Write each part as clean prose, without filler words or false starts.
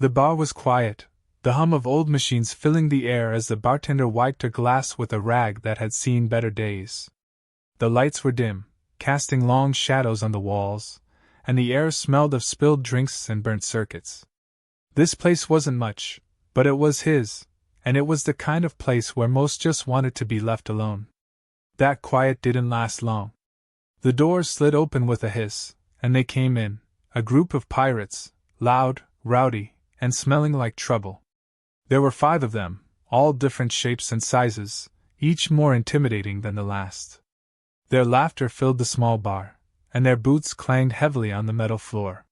The bar was quiet, the hum of old machines filling the air as the bartender wiped a glass with a rag that had seen better days. The lights were dim, casting long shadows on the walls, and the air smelled of spilled drinks and burnt circuits. This place wasn't much, but it was his, and it was the kind of place where most just wanted to be left alone. That quiet didn't last long. The doors slid open with a hiss, and they came in, a group of pirates, loud, rowdy, and smelling like trouble. There were 5 of them, all different shapes and sizes, each more intimidating than the last. Their laughter filled the small bar, and their boots clanged heavily on the metal floor.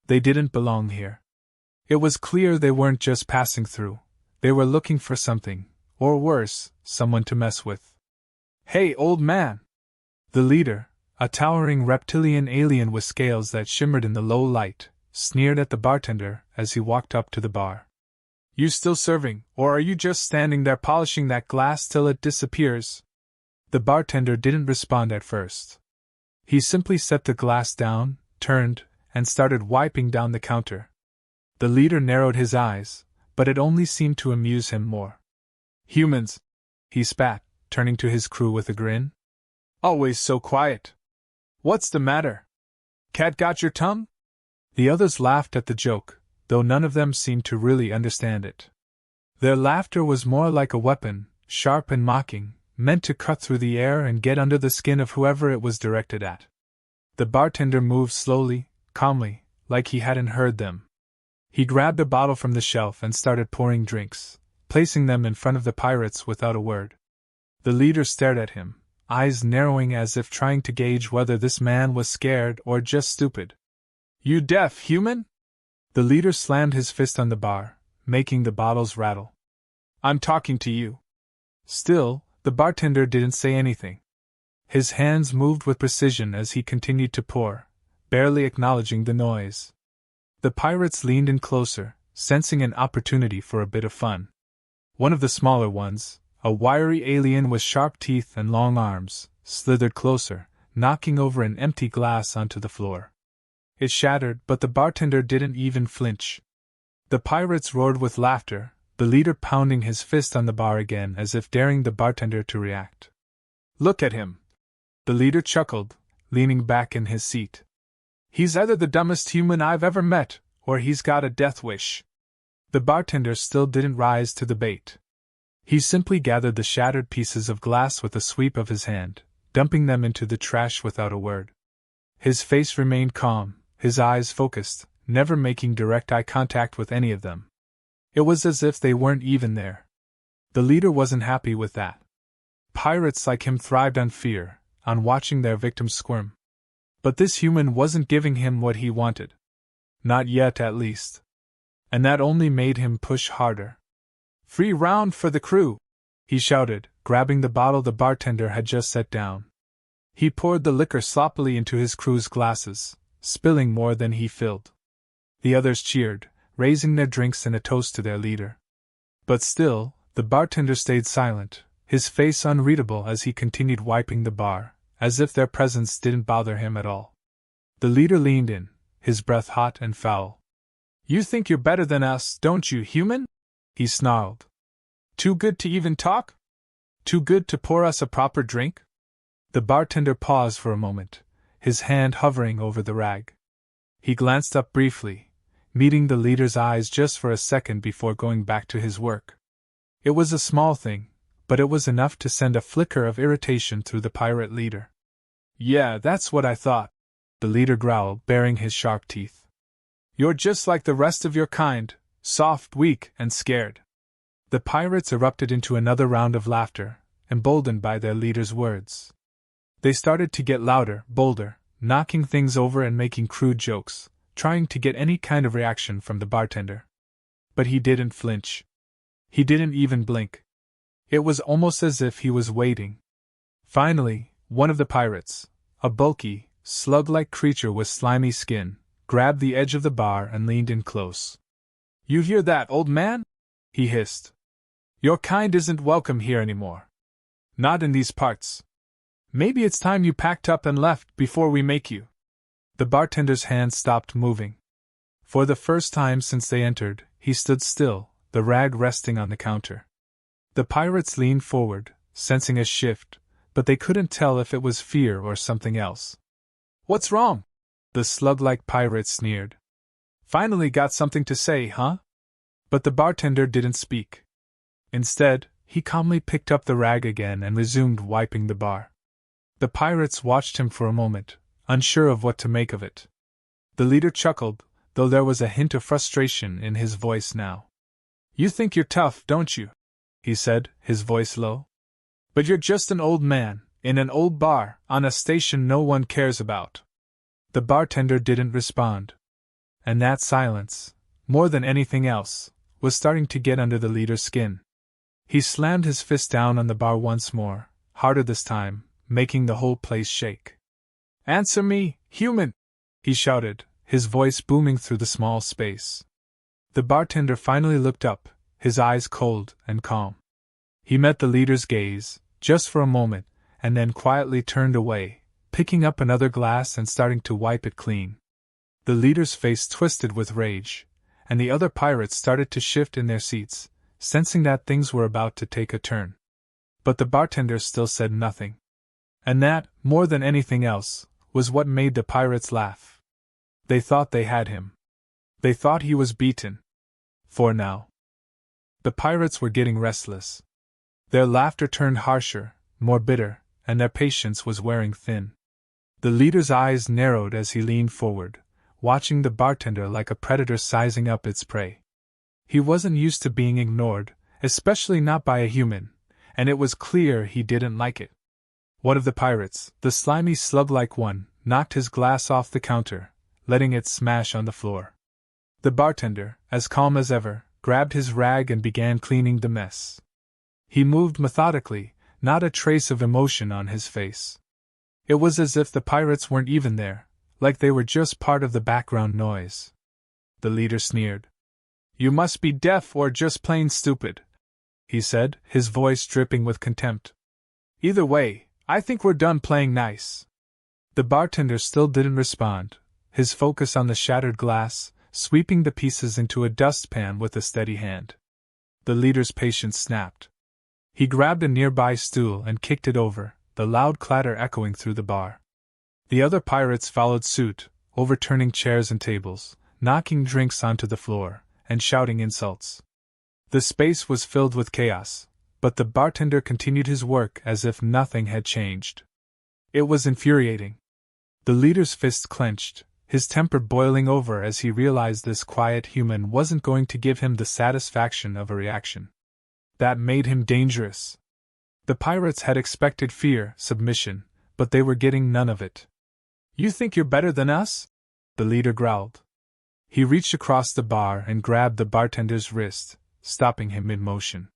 They didn't belong here. It was clear they weren't just passing through, they were looking for something, or worse, someone to mess with. "Hey, old man!" The leader, a towering reptilian alien with scales that shimmered in the low light, sneered at the bartender as he walked up to the bar. "You still serving, or are you just standing there polishing that glass till it disappears?" The bartender didn't respond at first. He simply set the glass down, turned, and started wiping down the counter. The leader narrowed his eyes, but it only seemed to amuse him more. "Humans," he spat, turning to his crew with a grin. "Always so quiet. What's the matter? Cat got your tongue?" The others laughed at the joke, though none of them seemed to really understand it. Their laughter was more like a weapon, sharp and mocking, meant to cut through the air and get under the skin of whoever it was directed at. The bartender moved slowly, calmly, like he hadn't heard them. He grabbed a bottle from the shelf and started pouring drinks, placing them in front of the pirates without a word. The leader stared at him, eyes narrowing as if trying to gauge whether this man was scared or just stupid. "You deaf, human?" The leader slammed his fist on the bar, making the bottles rattle. "I'm talking to you." Still, the bartender didn't say anything. His hands moved with precision as he continued to pour, barely acknowledging the noise. The pirates leaned in closer, sensing an opportunity for a bit of fun. One of the smaller ones, a wiry alien with sharp teeth and long arms, slithered closer, knocking over an empty glass onto the floor. It shattered, but the bartender didn't even flinch. The pirates roared with laughter, the leader pounding his fist on the bar again as if daring the bartender to react. "Look at him!" The leader chuckled, leaning back in his seat. "He's either the dumbest human I've ever met, or he's got a death wish." The bartender still didn't rise to the bait. He simply gathered the shattered pieces of glass with a sweep of his hand, dumping them into the trash without a word. His face remained calm, his eyes focused, never making direct eye contact with any of them. It was as if they weren't even there. The leader wasn't happy with that. Pirates like him thrived on fear, on watching their victims squirm. But this human wasn't giving him what he wanted. Not yet, at least. And that only made him push harder. "Free round for the crew!" he shouted, grabbing the bottle the bartender had just set down. He poured the liquor sloppily into his crew's glasses, spilling more than he filled. The others cheered, raising their drinks in a toast to their leader. But still, the bartender stayed silent, his face unreadable as he continued wiping the bar, as if their presence didn't bother him at all. The leader leaned in, his breath hot and foul. "You think you're better than us, don't you, human?" he snarled. "Too good to even talk? Too good to pour us a proper drink?" The bartender paused for a moment, his hand hovering over the rag. He glanced up briefly, meeting the leader's eyes just for a second before going back to his work. It was a small thing, but it was enough to send a flicker of irritation through the pirate leader. "Yeah, that's what I thought," the leader growled, baring his sharp teeth. "You're just like the rest of your kind, soft, weak, and scared." The pirates erupted into another round of laughter, emboldened by their leader's words. They started to get louder, bolder, knocking things over and making crude jokes, trying to get any kind of reaction from the bartender. But he didn't flinch. He didn't even blink. It was almost as if he was waiting. Finally, one of the pirates, a bulky, slug-like creature with slimy skin, grabbed the edge of the bar and leaned in close. "You hear that, old man?" he hissed. "Your kind isn't welcome here anymore. Not in these parts. Maybe it's time you packed up and left before we make you." The bartender's hand stopped moving. For the first time since they entered, he stood still, the rag resting on the counter. The pirates leaned forward, sensing a shift, but they couldn't tell if it was fear or something else. "What's wrong?" the slug-like pirate sneered. "Finally got something to say, huh?" But the bartender didn't speak. Instead, he calmly picked up the rag again and resumed wiping the bar. The pirates watched him for a moment, unsure of what to make of it. The leader chuckled, though there was a hint of frustration in his voice now. "You think you're tough, don't you?" he said, his voice low. "But you're just an old man, in an old bar, on a station no one cares about." The bartender didn't respond. And that silence, more than anything else, was starting to get under the leader's skin. He slammed his fist down on the bar once more, harder this time, making the whole place shake. "Answer me, human!" he shouted, his voice booming through the small space. The bartender finally looked up, his eyes cold and calm. He met the leader's gaze, just for a moment, and then quietly turned away, picking up another glass and starting to wipe it clean. The leader's face twisted with rage, and the other pirates started to shift in their seats, sensing that things were about to take a turn. But the bartender still said nothing. And that, more than anything else, was what made the pirates laugh. They thought they had him. They thought he was beaten. For now. The pirates were getting restless. Their laughter turned harsher, more bitter, and their patience was wearing thin. The leader's eyes narrowed as he leaned forward, watching the bartender like a predator sizing up its prey. He wasn't used to being ignored, especially not by a human, and it was clear he didn't like it. One of the pirates, the slimy slug-like one, knocked his glass off the counter, letting it smash on the floor. The bartender, as calm as ever, grabbed his rag and began cleaning the mess. He moved methodically, not a trace of emotion on his face. It was as if the pirates weren't even there, like they were just part of the background noise. The leader sneered. "You must be deaf or just plain stupid," he said, his voice dripping with contempt. "Either way, I think we're done playing nice." The bartender still didn't respond, his focus on the shattered glass, sweeping the pieces into a dustpan with a steady hand. The leader's patience snapped. He grabbed a nearby stool and kicked it over, the loud clatter echoing through the bar. The other pirates followed suit, overturning chairs and tables, knocking drinks onto the floor, and shouting insults. The space was filled with chaos, but the bartender continued his work as if nothing had changed. It was infuriating. The leader's fist clenched, his temper boiling over as he realized this quiet human wasn't going to give him the satisfaction of a reaction. That made him dangerous. The pirates had expected fear, submission, but they were getting none of it. "You think you're better than us?" the leader growled. He reached across the bar and grabbed the bartender's wrist, stopping him mid-motion.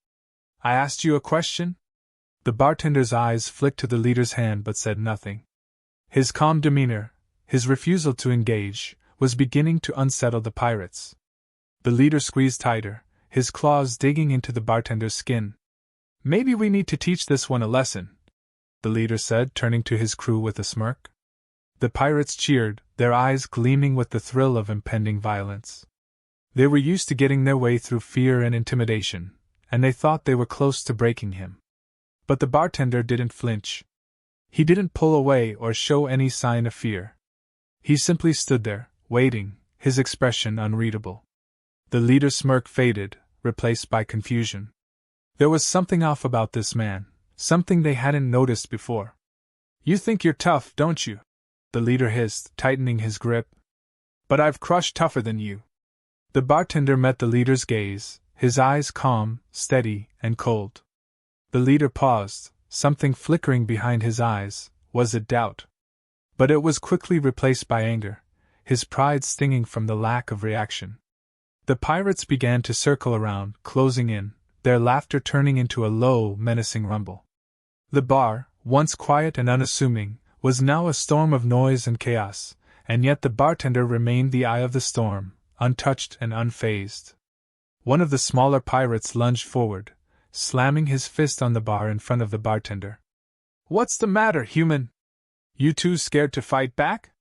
"I asked you a question?" The bartender's eyes flicked to the leader's hand but said nothing. His calm demeanor, his refusal to engage, was beginning to unsettle the pirates. The leader squeezed tighter, his claws digging into the bartender's skin. "Maybe we need to teach this one a lesson," the leader said, turning to his crew with a smirk. The pirates cheered, their eyes gleaming with the thrill of impending violence. They were used to getting their way through fear and intimidation, and they thought they were close to breaking him. But the bartender didn't flinch. He didn't pull away or show any sign of fear. He simply stood there, waiting, his expression unreadable. The leader's smirk faded, replaced by confusion. There was something off about this man, something they hadn't noticed before. "You think you're tough, don't you?" the leader hissed, tightening his grip. "But I've crushed tougher than you." The bartender met the leader's gaze, his eyes calm, steady, and cold. The leader paused, something flickering behind his eyes. Was it doubt? But it was quickly replaced by anger, his pride stinging from the lack of reaction. The pirates began to circle around, closing in, their laughter turning into a low, menacing rumble. The bar, once quiet and unassuming, was now a storm of noise and chaos, and yet the bartender remained the eye of the storm, untouched and unfazed. One of the smaller pirates lunged forward, slamming his fist on the bar in front of the bartender. "What's the matter, human? You too scared to fight back?"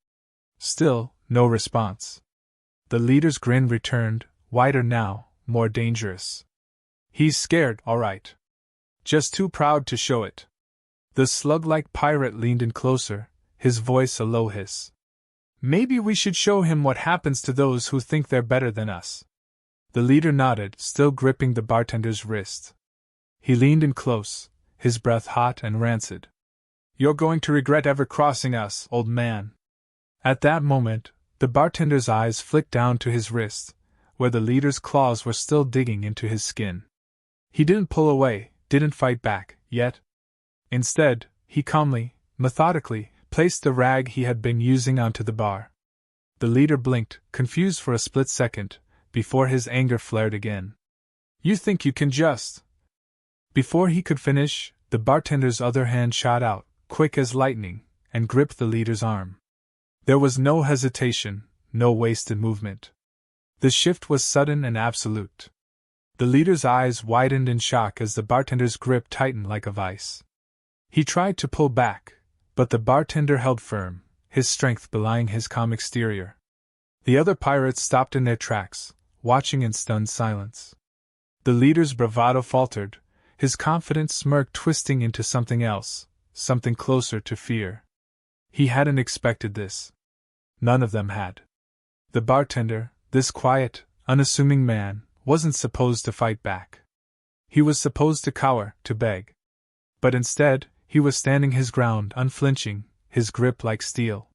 Still, no response. The leader's grin returned, wider now, more dangerous. He's scared, all right. Just too proud to show it. The slug-like pirate leaned in closer, his voice a low hiss. Maybe we should show him what happens to those who think they're better than us. The leader nodded, still gripping the bartender's wrist. He leaned in close, his breath hot and rancid. You're going to regret ever crossing us, old man. At that moment, the bartender's eyes flicked down to his wrist, where the leader's claws were still digging into his skin. He didn't pull away, didn't fight back, yet. Instead, he calmly, methodically, placed the rag he had been using onto the bar. The leader blinked, confused for a split second, before his anger flared again. You think you can just… Before he could finish, the bartender's other hand shot out, quick as lightning, and gripped the leader's arm. There was no hesitation, no wasted movement. The shift was sudden and absolute. The leader's eyes widened in shock as the bartender's grip tightened like a vice. He tried to pull back, but the bartender held firm, his strength belying his calm exterior. The other pirates stopped in their tracks, watching in stunned silence. The leader's bravado faltered, his confident smirk twisting into something else, something closer to fear. He hadn't expected this. None of them had. The bartender, this quiet, unassuming man, wasn't supposed to fight back. He was supposed to cower, to beg. But instead, he was standing his ground, unflinching, his grip like steel.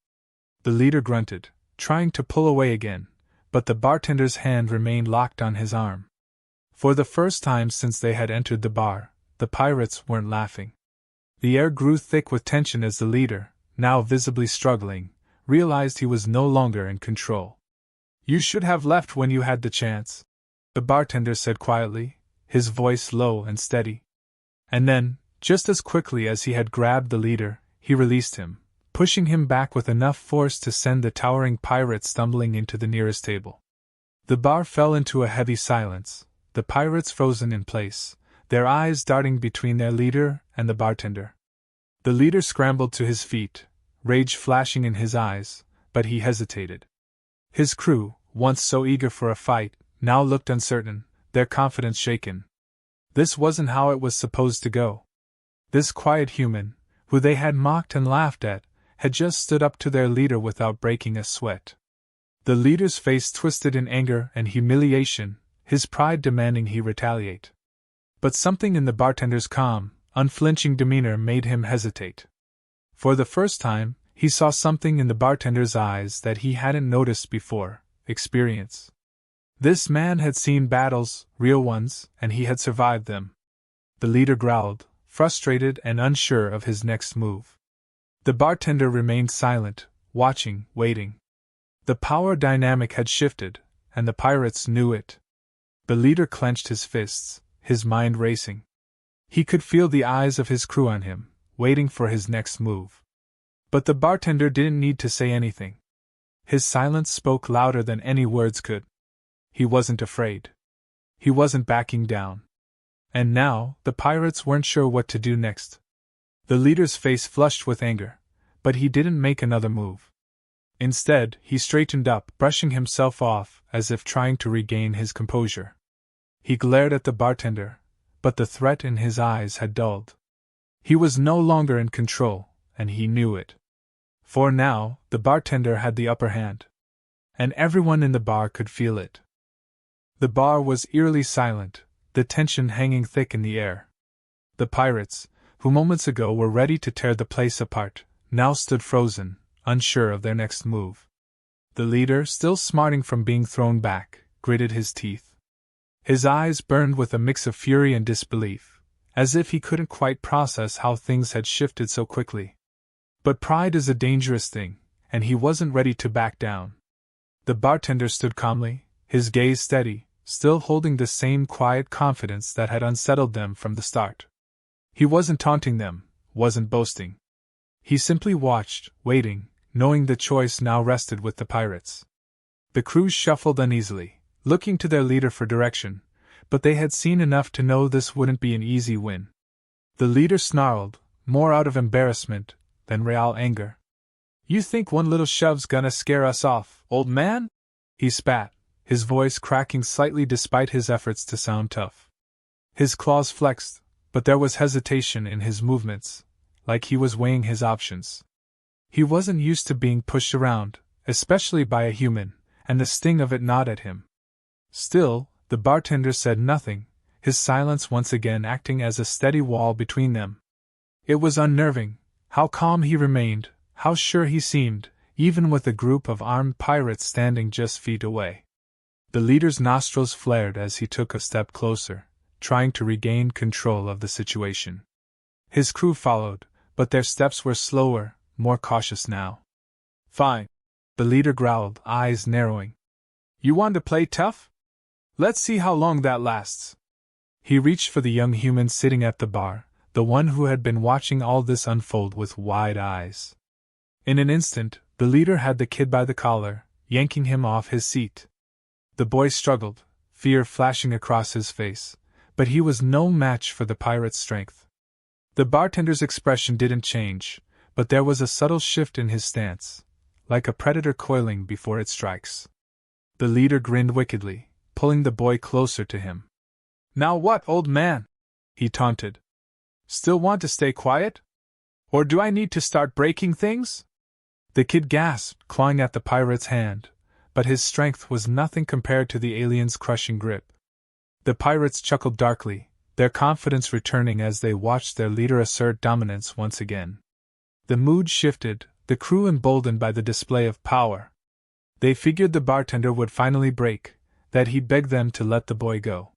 The leader grunted, trying to pull away again, but the bartender's hand remained locked on his arm. For the first time since they had entered the bar, the pirates weren't laughing. The air grew thick with tension as the leader, now visibly struggling, realized he was no longer in control. You should have left when you had the chance, the bartender said quietly, his voice low and steady. And then, just as quickly as he had grabbed the leader, he released him, pushing him back with enough force to send the towering pirate stumbling into the nearest table. The bar fell into a heavy silence, the pirates frozen in place, their eyes darting between their leader and the bartender. The leader scrambled to his feet, rage flashing in his eyes, but he hesitated. His crew, once so eager for a fight, now looked uncertain, their confidence shaken. This wasn't how it was supposed to go. This quiet human, who they had mocked and laughed at, had just stood up to their leader without breaking a sweat. The leader's face twisted in anger and humiliation, his pride demanding he retaliate. But something in the bartender's calm, unflinching demeanor made him hesitate. For the first time, he saw something in the bartender's eyes that he hadn't noticed before: experience. This man had seen battles, real ones, and he had survived them. The leader growled, frustrated and unsure of his next move. The bartender remained silent, watching, waiting. The power dynamic had shifted, and the pirates knew it. The leader clenched his fists, his mind racing. He could feel the eyes of his crew on him, waiting for his next move. But the bartender didn't need to say anything. His silence spoke louder than any words could. He wasn't afraid. He wasn't backing down. And now, the pirates weren't sure what to do next. The leader's face flushed with anger, but he didn't make another move. Instead, he straightened up, brushing himself off, as if trying to regain his composure. He glared at the bartender, but the threat in his eyes had dulled. He was no longer in control, and he knew it. For now, the bartender had the upper hand. And everyone in the bar could feel it. The bar was eerily silent, the tension hanging thick in the air. The pirates, who moments ago were ready to tear the place apart, now stood frozen, unsure of their next move. The leader, still smarting from being thrown back, gritted his teeth. His eyes burned with a mix of fury and disbelief, as if he couldn't quite process how things had shifted so quickly. But pride is a dangerous thing, and he wasn't ready to back down. The bartender stood calmly, his gaze steady, still holding the same quiet confidence that had unsettled them from the start. He wasn't taunting them, wasn't boasting. He simply watched, waiting, knowing the choice now rested with the pirates. The crew shuffled uneasily, looking to their leader for direction, but they had seen enough to know this wouldn't be an easy win. The leader snarled, more out of embarrassment than real anger. You think one little shove's gonna scare us off, old man? He spat, his voice cracking slightly despite his efforts to sound tough. His claws flexed, but there was hesitation in his movements, like he was weighing his options. He wasn't used to being pushed around, especially by a human, and the sting of it gnawed at him. Still, the bartender said nothing, his silence once again acting as a steady wall between them. It was unnerving, how calm he remained, how sure he seemed, even with a group of armed pirates standing just feet away. The leader's nostrils flared as he took a step closer, trying to regain control of the situation. His crew followed, but their steps were slower, more cautious now. "Fine," the leader growled, eyes narrowing. "You want to play tough? Let's see how long that lasts." He reached for the young human sitting at the bar, the one who had been watching all this unfold with wide eyes. In an instant, the leader had the kid by the collar, yanking him off his seat. The boy struggled, fear flashing across his face, but he was no match for the pirate's strength. The bartender's expression didn't change, but there was a subtle shift in his stance, like a predator coiling before it strikes. The leader grinned wickedly, pulling the boy closer to him. "Now what, old man?" he taunted. "Still want to stay quiet? Or do I need to start breaking things?" The kid gasped, clawing at the pirate's hand, but his strength was nothing compared to the alien's crushing grip. The pirates chuckled darkly, their confidence returning as they watched their leader assert dominance once again. The mood shifted, the crew emboldened by the display of power. They figured the bartender would finally break, that he'd beg them to let the boy go.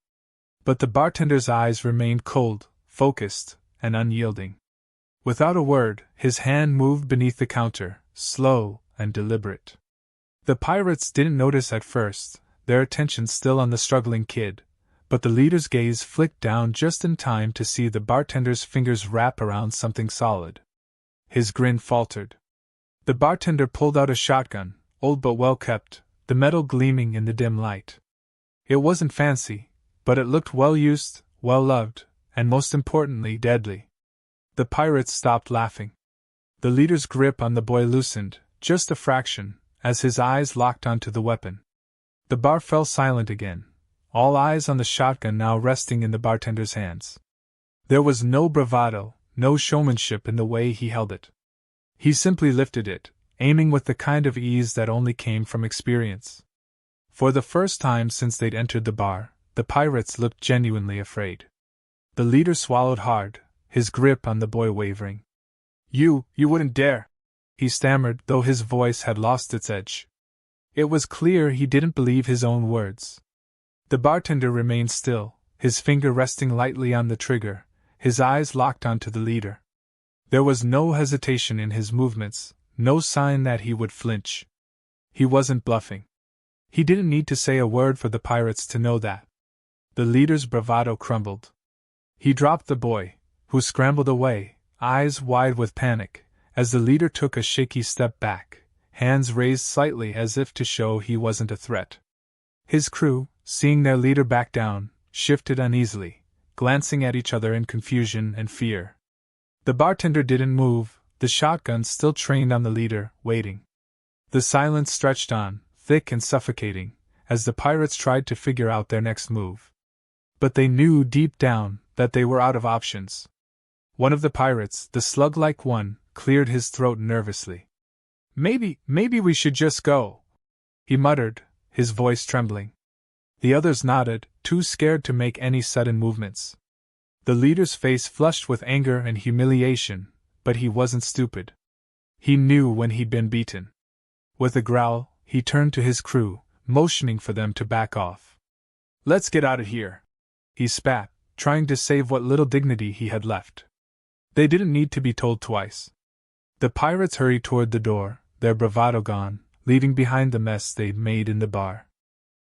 But the bartender's eyes remained cold, focused, and unyielding. Without a word, his hand moved beneath the counter, slow and deliberate. The pirates didn't notice at first, their attention still on the struggling kid, but the leader's gaze flicked down just in time to see the bartender's fingers wrap around something solid. His grin faltered. The bartender pulled out a shotgun, old but well kept, the metal gleaming in the dim light. It wasn't fancy, but it looked well used, well loved, and most importantly, deadly. The pirates stopped laughing. The leader's grip on the boy loosened, just a fraction, as his eyes locked onto the weapon. The bar fell silent again, all eyes on the shotgun now resting in the bartender's hands. There was no bravado, no showmanship in the way he held it. He simply lifted it, aiming with the kind of ease that only came from experience. For the first time since they'd entered the bar, the pirates looked genuinely afraid. The leader swallowed hard, his grip on the boy wavering. You wouldn't dare," he stammered, though his voice had lost its edge. It was clear he didn't believe his own words. The bartender remained still, his finger resting lightly on the trigger, his eyes locked onto the leader. There was no hesitation in his movements, no sign that he would flinch. He wasn't bluffing. He didn't need to say a word for the pirates to know that. The leader's bravado crumbled. He dropped the boy, who scrambled away, eyes wide with panic, as the leader took a shaky step back, hands raised slightly as if to show he wasn't a threat. His crew, seeing their leader back down, shifted uneasily, glancing at each other in confusion and fear. The bartender didn't move, the shotgun still trained on the leader, waiting. The silence stretched on, thick and suffocating, as the pirates tried to figure out their next move. But they knew deep down that they were out of options. One of the pirates, the slug-like one, cleared his throat nervously. Maybe we should just go," he muttered, his voice trembling. The others nodded, too scared to make any sudden movements. The leader's face flushed with anger and humiliation, but he wasn't stupid. He knew when he'd been beaten. With a growl, he turned to his crew, motioning for them to back off. "Let's get out of here," he spat, trying to save what little dignity he had left. They didn't need to be told twice. The pirates hurried toward the door, their bravado gone, leaving behind the mess they'd made in the bar.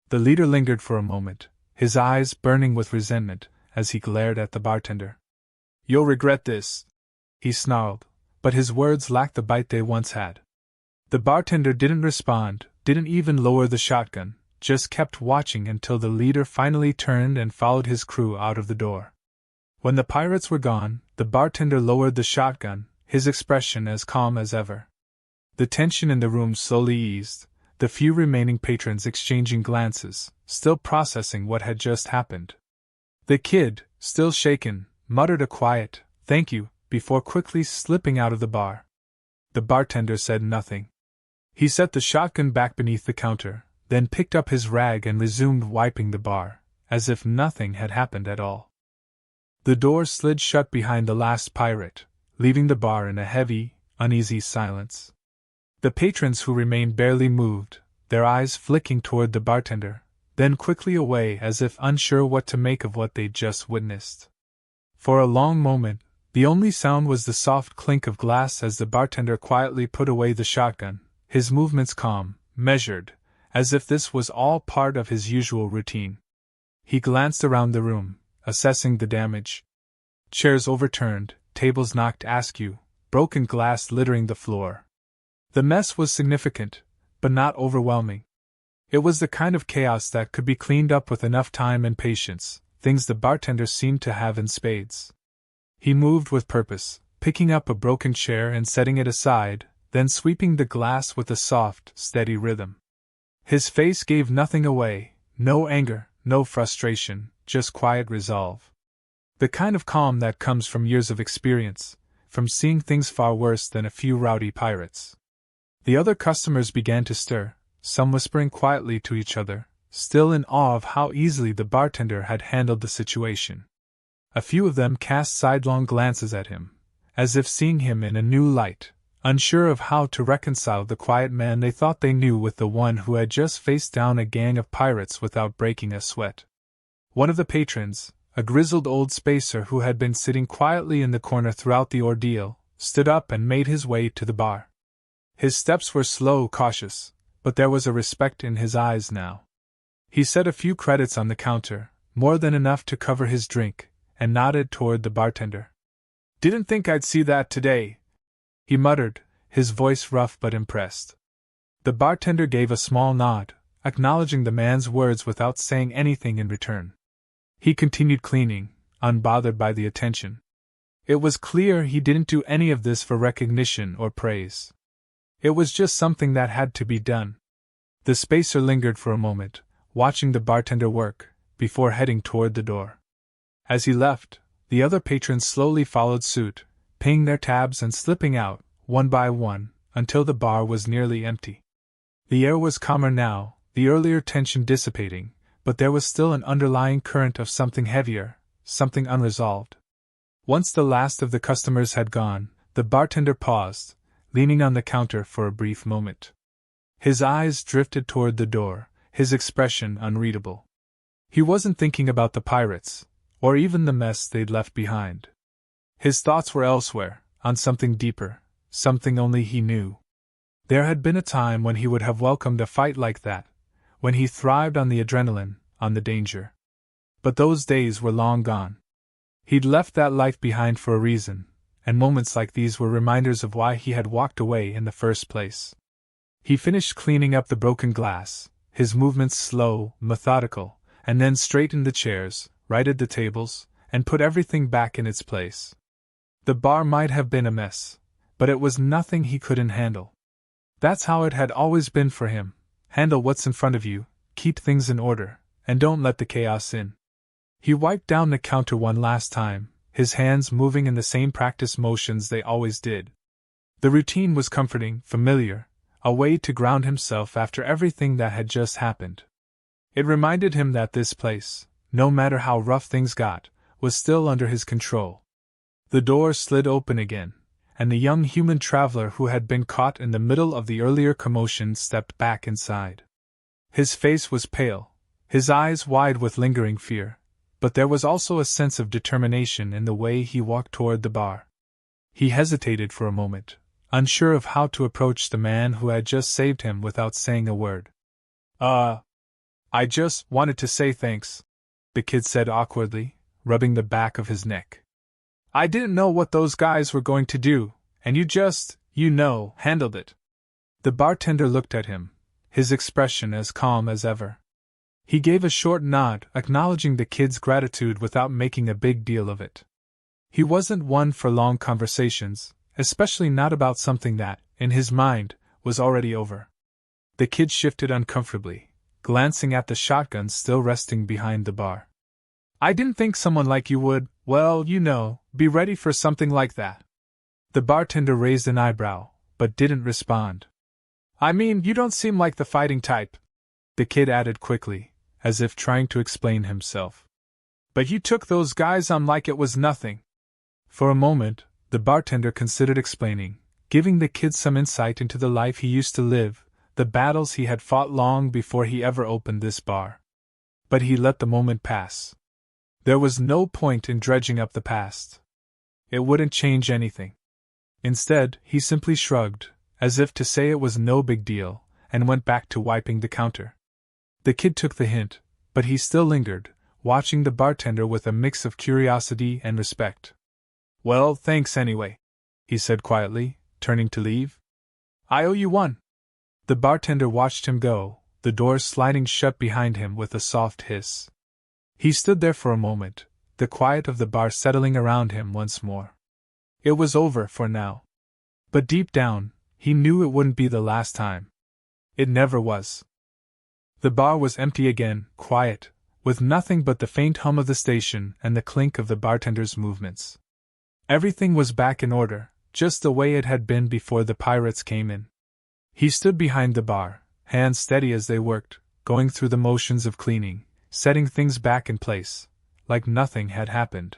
The leader lingered for a moment, his eyes burning with resentment, as he glared at the bartender. "You'll regret this," he snarled, but his words lacked the bite they once had. The bartender didn't respond, didn't even lower the shotgun, just kept watching until the leader finally turned and followed his crew out of the door. When the pirates were gone, the bartender lowered the shotgun, his expression as calm as ever. The tension in the room slowly eased, the few remaining patrons exchanging glances, still processing what had just happened. The kid, still shaken, muttered a quiet, "Thank you," before quickly slipping out of the bar. The bartender said nothing. He set the shotgun back beneath the counter, then picked up his rag and resumed wiping the bar, as if nothing had happened at all. The door slid shut behind the last pirate, leaving the bar in a heavy, uneasy silence. The patrons who remained barely moved, their eyes flicking toward the bartender, then quickly away as if unsure what to make of what they'd just witnessed. For a long moment, the only sound was the soft clink of glass as the bartender quietly put away the shotgun, his movements calm, measured, as if this was all part of his usual routine. He glanced around the room, assessing the damage. Chairs overturned, tables knocked askew, broken glass littering the floor. The mess was significant, but not overwhelming. It was the kind of chaos that could be cleaned up with enough time and patience, things the bartender seemed to have in spades. He moved with purpose, picking up a broken chair and setting it aside, then sweeping the glass with a soft, steady rhythm. His face gave nothing away, no anger, no frustration, just quiet resolve. The kind of calm that comes from years of experience, from seeing things far worse than a few rowdy pirates. The other customers began to stir, some whispering quietly to each other, still in awe of how easily the bartender had handled the situation. A few of them cast sidelong glances at him, as if seeing him in a new light, unsure of how to reconcile the quiet man they thought they knew with the one who had just faced down a gang of pirates without breaking a sweat. One of the patrons, a grizzled old spacer who had been sitting quietly in the corner throughout the ordeal, stood up and made his way to the bar. His steps were slow, cautious, but there was a respect in his eyes now. He set a few credits on the counter, more than enough to cover his drink, and nodded toward the bartender. "Didn't think I'd see that today," he muttered, his voice rough but impressed. The bartender gave a small nod, acknowledging the man's words without saying anything in return. He continued cleaning, unbothered by the attention. It was clear he didn't do any of this for recognition or praise. It was just something that had to be done. The spacer lingered for a moment, watching the bartender work, before heading toward the door. As he left, the other patrons slowly followed suit, paying their tabs and slipping out, one by one, until the bar was nearly empty. The air was calmer now, the earlier tension dissipating, but there was still an underlying current of something heavier, something unresolved. Once the last of the customers had gone, the bartender paused, leaning on the counter for a brief moment. His eyes drifted toward the door, his expression unreadable. He wasn't thinking about the pirates, or even the mess they'd left behind. His thoughts were elsewhere, on something deeper, something only he knew. There had been a time when he would have welcomed a fight like that, when he thrived on the adrenaline, on the danger. But those days were long gone. He'd left that life behind for a reason, and moments like these were reminders of why he had walked away in the first place. He finished cleaning up the broken glass, his movements slow, methodical, and then straightened the chairs, righted the tables, and put everything back in its place. The bar might have been a mess, but it was nothing he couldn't handle. That's how it had always been for him: handle what's in front of you, keep things in order, and don't let the chaos in. He wiped down the counter one last time, his hands moving in the same practice motions they always did. The routine was comforting, familiar, a way to ground himself after everything that had just happened. It reminded him that this place, no matter how rough things got, was still under his control. The door slid open again, and the young human traveler who had been caught in the middle of the earlier commotion stepped back inside. His face was pale, his eyes wide with lingering fear, but there was also a sense of determination in the way he walked toward the bar. He hesitated for a moment, unsure of how to approach the man who had just saved him without saying a word. I just wanted to say thanks," the kid said awkwardly, rubbing the back of his neck. "I didn't know what those guys were going to do, and you just, handled it." The bartender looked at him, his expression as calm as ever. He gave a short nod, acknowledging the kid's gratitude without making a big deal of it. He wasn't one for long conversations, especially not about something that, in his mind, was already over. The kid shifted uncomfortably, glancing at the shotgun still resting behind the bar. I didn't think someone like you would, well, be ready for something like that. The bartender raised an eyebrow, but didn't respond. I mean, you don't seem like the fighting type, the kid added quickly, as if trying to explain himself. But you took those guys on like it was nothing. For a moment, the bartender considered explaining, giving the kid some insight into the life he used to live, the battles he had fought long before he ever opened this bar. But he let the moment pass. There was no point in dredging up the past. It wouldn't change anything. Instead, he simply shrugged, as if to say it was no big deal, and went back to wiping the counter. The kid took the hint, but he still lingered, watching the bartender with a mix of curiosity and respect. Well, thanks anyway, he said quietly, turning to leave. I owe you one. The bartender watched him go, the door sliding shut behind him with a soft hiss. He stood there for a moment, the quiet of the bar settling around him once more. It was over for now. But deep down, he knew it wouldn't be the last time. It never was. The bar was empty again, quiet, with nothing but the faint hum of the station and the clink of the bartender's movements. Everything was back in order, just the way it had been before the pirates came in. He stood behind the bar, hands steady as they worked, going through the motions of cleaning, setting things back in place, like nothing had happened.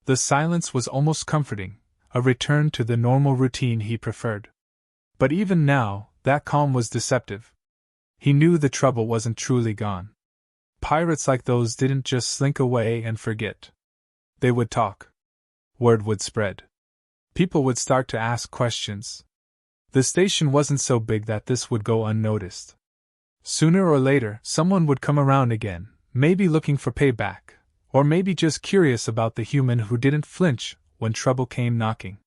The silence was almost comforting, a return to the normal routine he preferred. But even now, that calm was deceptive. He knew the trouble wasn't truly gone. Pirates like those didn't just slink away and forget. They would talk. Word would spread. People would start to ask questions. The station wasn't so big that this would go unnoticed. Sooner or later, someone would come around again, maybe looking for payback, or maybe just curious about the human who didn't flinch when trouble came knocking.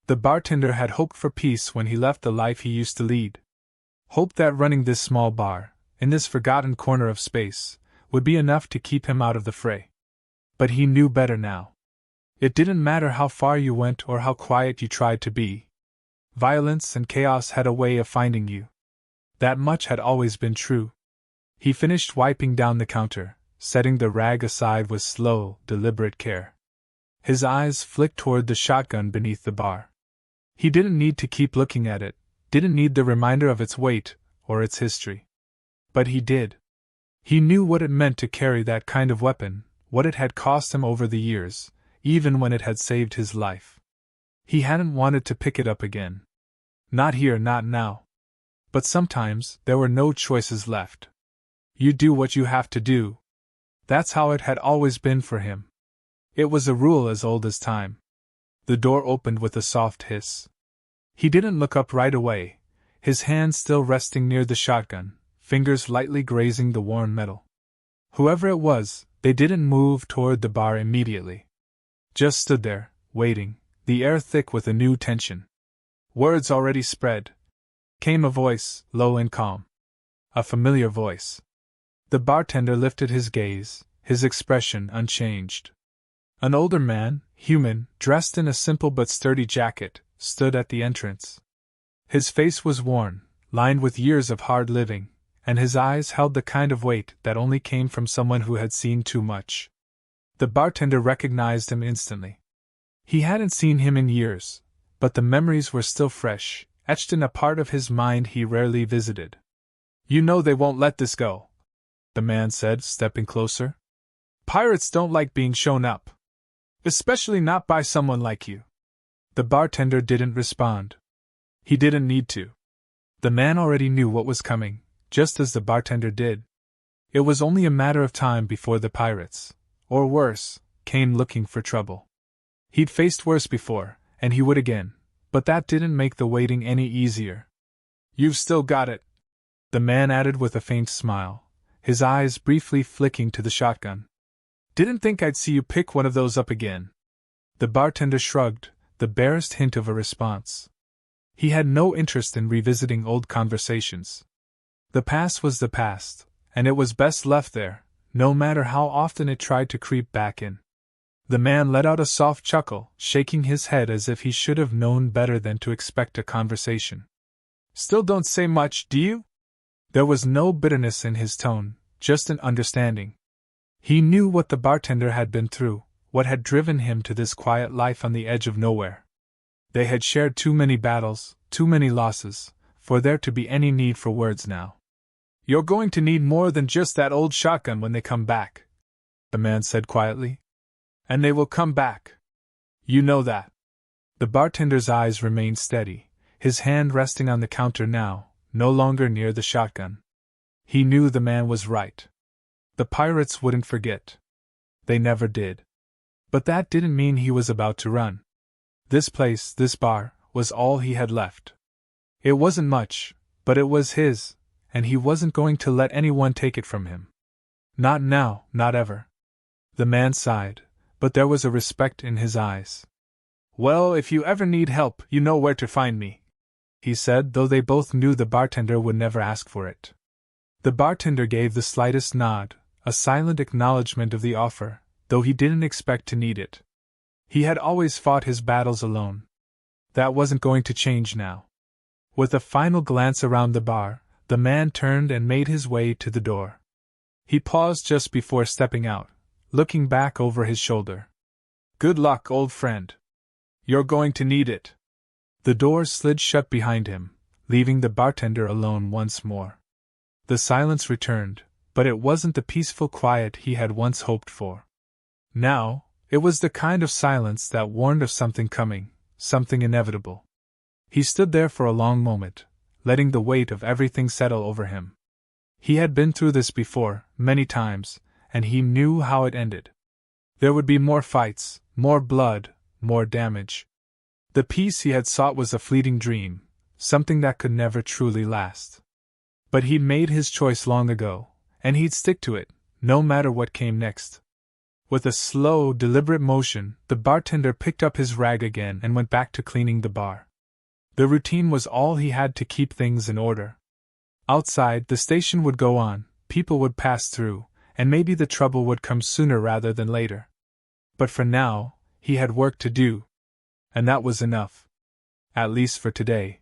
The bartender had hoped for peace when he left the life he used to lead. Hoped that running this small bar, in this forgotten corner of space, would be enough to keep him out of the fray. But he knew better now. It didn't matter how far you went or how quiet you tried to be. Violence and chaos had a way of finding you. That much had always been true. He finished wiping down the counter, setting the rag aside with slow, deliberate care. His eyes flicked toward the shotgun beneath the bar. He didn't need to keep looking at it, didn't need the reminder of its weight or its history. But he did. He knew what it meant to carry that kind of weapon, what it had cost him over the years, even when it had saved his life. He hadn't wanted to pick it up again. Not here, not now. But sometimes there were no choices left. You do what you have to do. That's how it had always been for him. It was a rule as old as time. The door opened with a soft hiss. He didn't look up right away, his hand still resting near the shotgun, fingers lightly grazing the worn metal. Whoever it was, they didn't move toward the bar immediately. Just stood there, waiting, the air thick with a new tension. Words already spread. Came a voice, low and calm. A familiar voice. The bartender lifted his gaze, his expression unchanged. An older man, human, dressed in a simple but sturdy jacket, stood at the entrance. His face was worn, lined with years of hard living, and his eyes held the kind of weight that only came from someone who had seen too much. The bartender recognized him instantly. He hadn't seen him in years, but the memories were still fresh, etched in a part of his mind he rarely visited. You know they won't let this go, the man said, stepping closer. Pirates don't like being shown up. Especially not by someone like you. The bartender didn't respond. He didn't need to. The man already knew what was coming, just as the bartender did. It was only a matter of time before the pirates, or worse, came looking for trouble. He'd faced worse before, and he would again, but that didn't make the waiting any easier. You've still got it, the man added with a faint smile, his eyes briefly flicking to the shotgun. Didn't think I'd see you pick one of those up again. The bartender shrugged, the barest hint of a response. He had no interest in revisiting old conversations. The past was the past, and it was best left there, no matter how often it tried to creep back in. The man let out a soft chuckle, shaking his head as if he should have known better than to expect a conversation. Still don't say much, do you? There was no bitterness in his tone, just an understanding. He knew what the bartender had been through, what had driven him to this quiet life on the edge of nowhere. They had shared too many battles, too many losses, for there to be any need for words now. "You're going to need more than just that old shotgun when they come back," the man said quietly. "And they will come back. You know that." The bartender's eyes remained steady, his hand resting on the counter now, no longer near the shotgun. He knew the man was right. The pirates wouldn't forget. They never did. But that didn't mean he was about to run. This place, this bar, was all he had left. It wasn't much, but it was his, and he wasn't going to let anyone take it from him. Not now, not ever. The man sighed, but there was a respect in his eyes. "Well, if you ever need help, you know where to find me," he said, though they both knew the bartender would never ask for it. The bartender gave the slightest nod, a silent acknowledgement of the offer, though he didn't expect to need it. He had always fought his battles alone. That wasn't going to change now. With a final glance around the bar, the man turned and made his way to the door. He paused just before stepping out, looking back over his shoulder. "Good luck, old friend. You're going to need it." The door slid shut behind him, leaving the bartender alone once more. The silence returned, but it wasn't the peaceful quiet he had once hoped for. Now, it was the kind of silence that warned of something coming, something inevitable. He stood there for a long moment, letting the weight of everything settle over him. He had been through this before, many times, and he knew how it ended. There would be more fights, more blood, more damage. The peace he had sought was a fleeting dream, something that could never truly last. But he'd made his choice long ago, and he'd stick to it, no matter what came next. With a slow, deliberate motion, the bartender picked up his rag again and went back to cleaning the bar. The routine was all he had to keep things in order. Outside, the station would go on, people would pass through, and maybe the trouble would come sooner rather than later. But for now, he had work to do. And that was enough. At least for today.